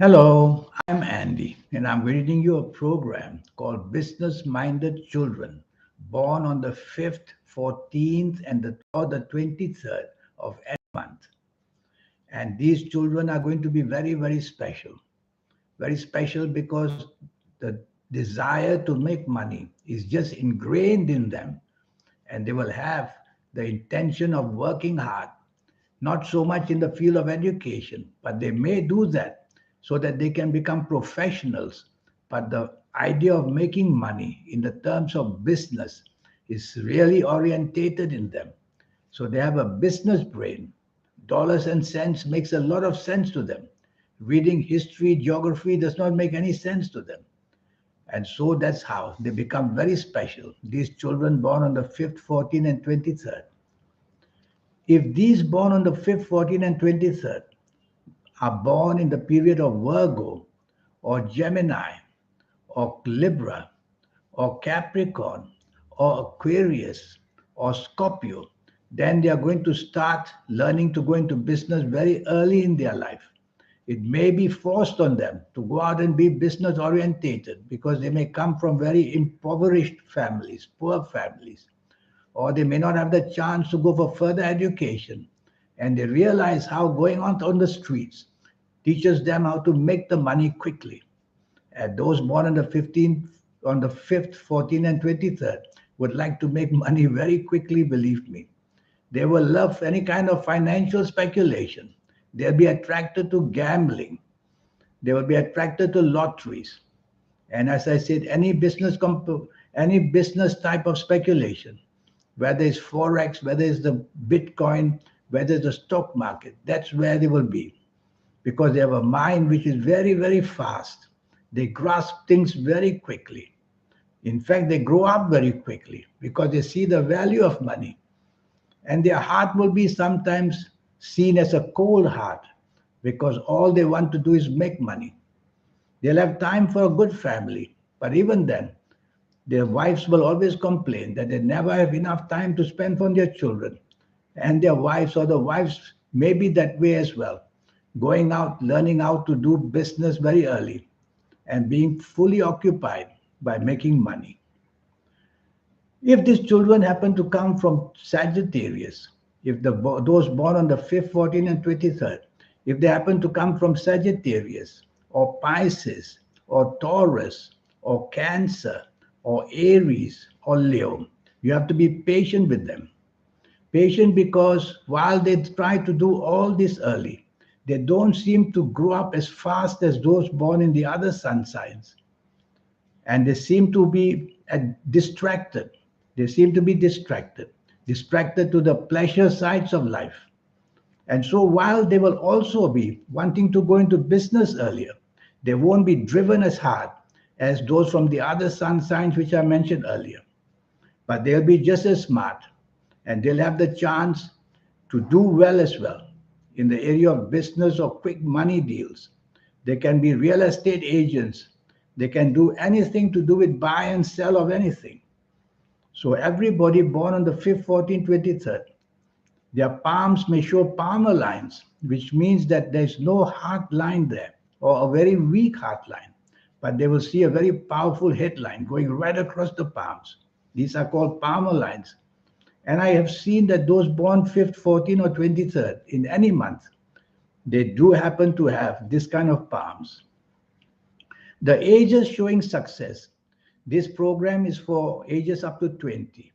Hello, I'm Andy, and I'm reading you a program called Business Minded Children, born on the 5th, 14th, or the 23rd of every month. And these children are going to be very, very special. Very special because the desire to make money is just ingrained in them, and they will have the intention of working hard, not so much in the field of education, but they may do that so that they can become professionals. But the idea of making money in the terms of business is really orientated in them. So they have a business brain. Dollars and cents makes a lot of sense to them. Reading history, geography does not make any sense to them. And so that's how they become very special. These children born on the 5th, 14th, and 23rd. If these born on the 5th, 14th, and 23rd are born in the period of Virgo or Gemini or Libra or Capricorn or Aquarius or Scorpio, then they are going to start learning to go into business very early in their life. It may be forced on them to go out and be business orientated because they may come from very impoverished families, poor families, or they may not have the chance to go for further education. And they realize how going on the streets teaches them how to make the money quickly. And those born on the 15th, on the 5th, 14th, and 23rd would like to make money very quickly, believe me. They will love any kind of financial speculation. They'll be attracted to gambling. They will be attracted to lotteries. And as I said, any business type of speculation, whether it's forex, whether it's the Bitcoin, whether it's the stock market, that's where they will be because they have a mind which is very, very fast. They grasp things very quickly. In fact, they grow up very quickly because they see the value of money. And their heart will be sometimes seen as a cold heart because all they want to do is make money. They'll have time for a good family, but even then, their wives will always complain that they never have enough time to spend on their children. And their wives or the wives may be that way as well, going out, learning how to do business very early and being fully occupied by making money. If these children happen to come from Sagittarius, if those born on the 5th, 14th, and 23rd, if they happen to come from Sagittarius or Pisces or Taurus or Cancer or Aries or Leo, you have to be patient with them. Patient because while they try to do all this early, they don't seem to grow up as fast as those born in the other sun signs. And they seem to be distracted. They seem to be distracted to the pleasure sides of life. And so while they will also be wanting to go into business earlier, they won't be driven as hard as those from the other sun signs which I mentioned earlier. But they'll be just as smart and they'll have the chance to do well as well in the area of business or quick money deals. They can be real estate agents. They can do anything to do with buy and sell of anything. So everybody born on the 5th, 14th, 23rd, their palms may show palmar lines, which means that there's no heart line there or a very weak heart line. But they will see a very powerful headline going right across the palms. These are called palmar lines. And I have seen that those born 5th, 14th, or 23rd in any month, they do happen to have this kind of palms. The ages showing success. This program is for ages up to 20.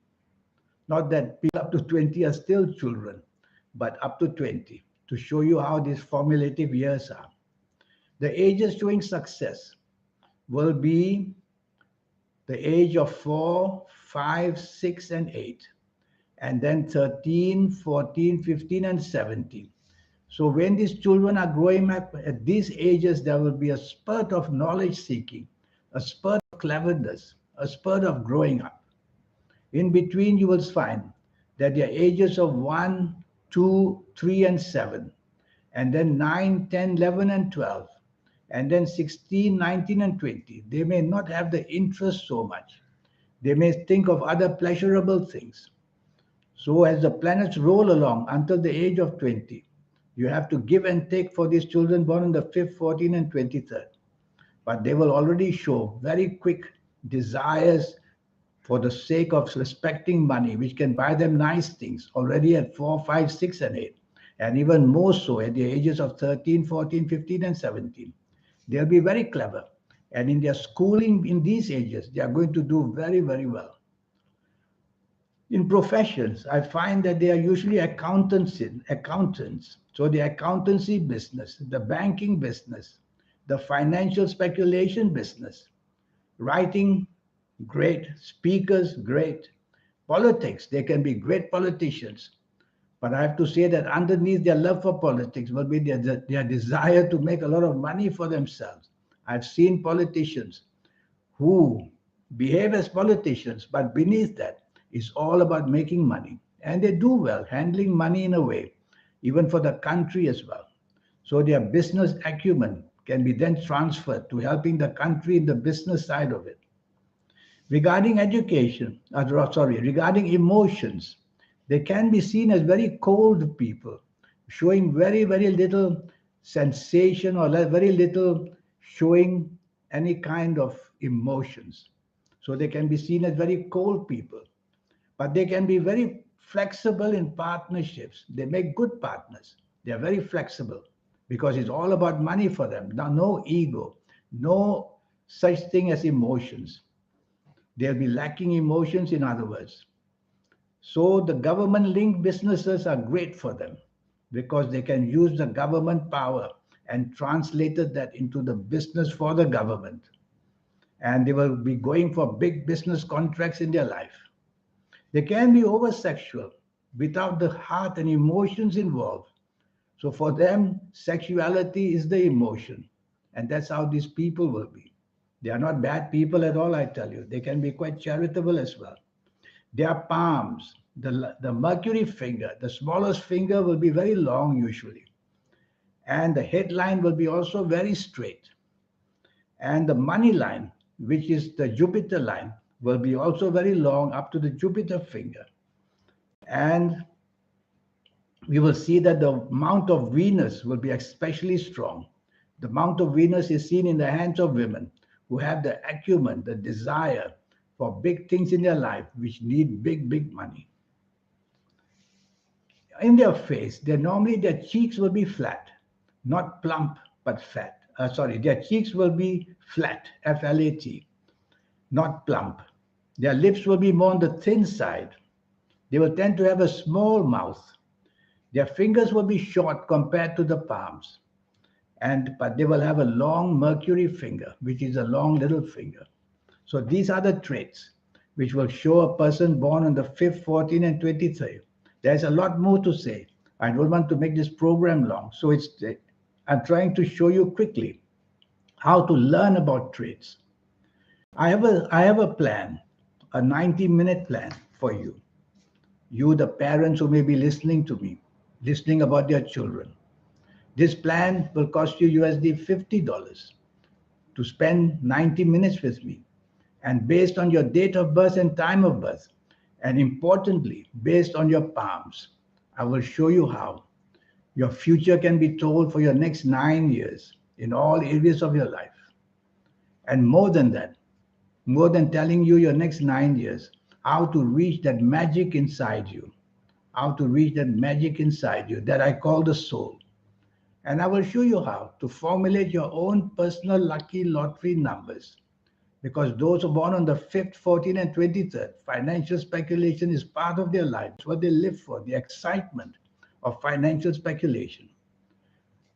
Not that people up to 20 are still children, but up to 20 to show you how these formulative years are. The ages showing success will be the age of 4, 5, 6, and 8, and then 13, 14, 15, and 17. So when these children are growing up at these ages, there will be a spurt of knowledge seeking, a spurt of cleverness, a spurt of growing up. In between, you will find that their ages of 1, 2, 3, and 7, and then 9, 10, 11, and 12, and then 16, 19, and 20. They may not have the interest so much. They may think of other pleasurable things. So as the planets roll along until the age of 20, You have to give and take for these children born on the 5th, 14th, and 23rd. But they will already show very quick desires for the sake of respecting money, which can buy them nice things already at 4, 5, 6, and 8, and even more so at the ages of 13, 14, 15, and 17. They'll be very clever. And in their schooling in these ages, they are going to do very, very well. In professions, I find that they are usually accountants. So the accountancy business, the banking business, the financial speculation business, writing, great. Speakers, great. Politics, they can be great politicians. But I have to say that underneath their love for politics will be their desire to make a lot of money for themselves. I've seen politicians who behave as politicians, but beneath that is all about making money. And they do well, handling money in a way, even for the country as well. So their business acumen can be then transferred to helping the country in the business side of it. Regarding regarding emotions, they can be seen as very cold people, showing very, very little sensation or very little showing any kind of emotions. So they can be seen as very cold people, but they can be very flexible in partnerships. They make good partners. They are very flexible because it's all about money for them. Now, no ego, no such thing as emotions. They'll be lacking emotions, in other words. So the government linked businesses are great for them because they can use the government power and translated that into the business for the government. And they will be going for big business contracts in their life. They can be over sexual without the heart and emotions involved. So for them, sexuality is the emotion. And that's how these people will be. They are not bad people at all, I tell you. They can be quite charitable as well. Their palms, the Mercury finger, the smallest finger will be very long usually. And the headline will be also very straight. And the money line, which is the Jupiter line, will be also very long up to the Jupiter finger. And we will see that the mount of Venus will be especially strong. The mount of Venus is seen in the hands of women who have the acumen, the desire for big things in their life, which need big, big money. In their face, normally their cheeks will be flat, not plump, but fat. Their cheeks will be flat, F-L-A-T, not plump. Their lips will be more on the thin side. They will tend to have a small mouth. Their fingers will be short compared to the palms. But they will have a long Mercury finger, which is a long little finger. So these are the traits which will show a person born on the 5th, 14th, and 23rd. There's a lot more to say. I don't want to make this program long. So I'm trying to show you quickly how to learn about traits. I have a plan, a 90-minute plan for you. You, the parents who may be listening to me, listening about their children. This plan will cost you USD $50 to spend 90 minutes with me. And based on your date of birth and time of birth, and importantly, based on your palms, I will show you how your future can be told for your next 9 years in all areas of your life. And more than that, more than telling you your next 9 years, how to reach that magic inside you, how to reach that magic inside you that I call the soul. And I will show you how to formulate your own personal lucky lottery numbers. Because those who are born on the 5th, 14th, and 23rd, financial speculation is part of their life. It's what they live for, the excitement of financial speculation.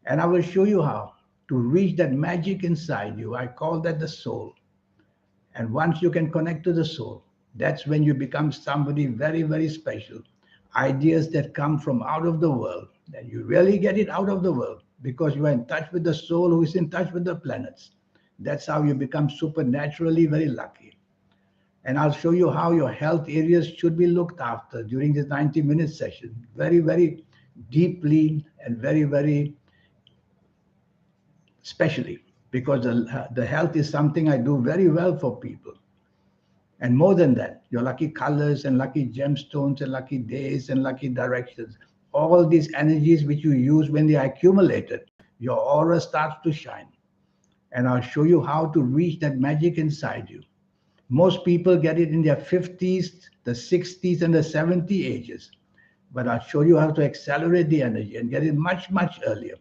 And I will show you how to reach that magic inside you. I call that the soul. And once you can connect to the soul, that's when you become somebody very, very special. Ideas that come from out of the world, and you really get it out of the world because you are in touch with the soul who is in touch with the planets. That's how you become supernaturally very lucky. And I'll show you how your health areas should be looked after during this 90-minute session. Very, very deeply and very, very specially, because the health is something I do very well for people. And more than that, your lucky colors and lucky gemstones and lucky days and lucky directions, all these energies which you use when they are accumulated, your aura starts to shine. And I'll show you how to reach that magic inside you. Most people get it in their 50s, the 60s, and the 70 ages. But I'll show you how to accelerate the energy and get it much, much earlier.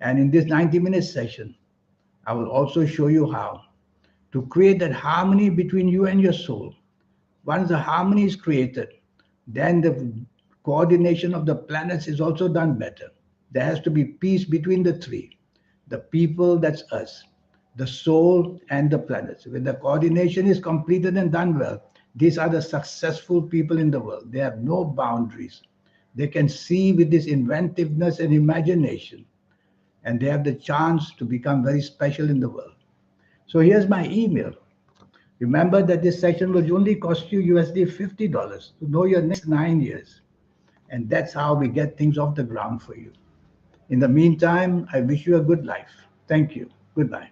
And in this 90-minute session, I will also show you how to create that harmony between you and your soul. Once the harmony is created, then the coordination of the planets is also done better. There has to be peace between the three. The people, that's us, the soul, and the planets. When the coordination is completed and done well, these are the successful people in the world. They have no boundaries. They can see with this inventiveness and imagination, and they have the chance to become very special in the world. So here's my email. Remember that this session will only cost you USD $50 to know your next 9 years. And that's how we get things off the ground for you. In the meantime, I wish you a good life. Thank you. Goodbye.